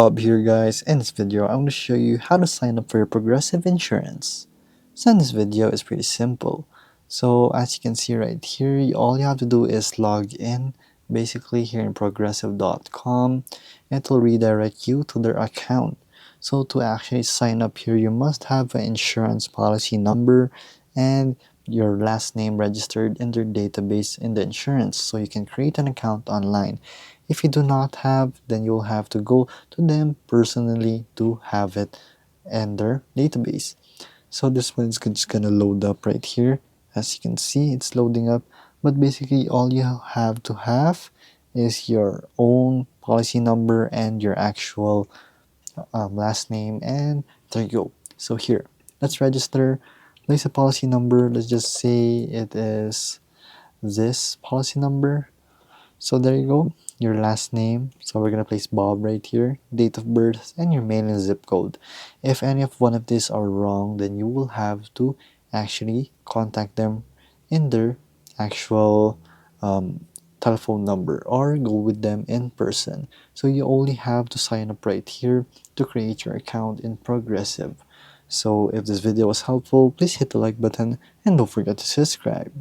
Bob here, guys. In this video, I'm going to show you how to sign up for your Progressive insurance. So in this video, it's pretty simple. So as you can see right here, all you have to do is log in basically here in progressive.com. It will redirect you to their account. So to actually sign up here, you must have an insurance policy number and your last name registered in their database in the insurance, so you can create an account online. If you do not have, then you'll have to go to them personally to have it in their database. So this one is just gonna load up right here. As you can see, it's loading up, but basically all you have to have is your own policy number and your actual last name, and there you go. So here, let's register. Place a policy number. Let's just say it is this policy number. So there you go, your last name. So we're gonna place Bob right here, date of birth, and your mail and zip code. If any of one of these are wrong, then you will have to actually contact them in their actual telephone number or go with them in person. So you only have to sign up right here to create your account in Progressive. So if this video was helpful, please hit the like button and don't forget to subscribe.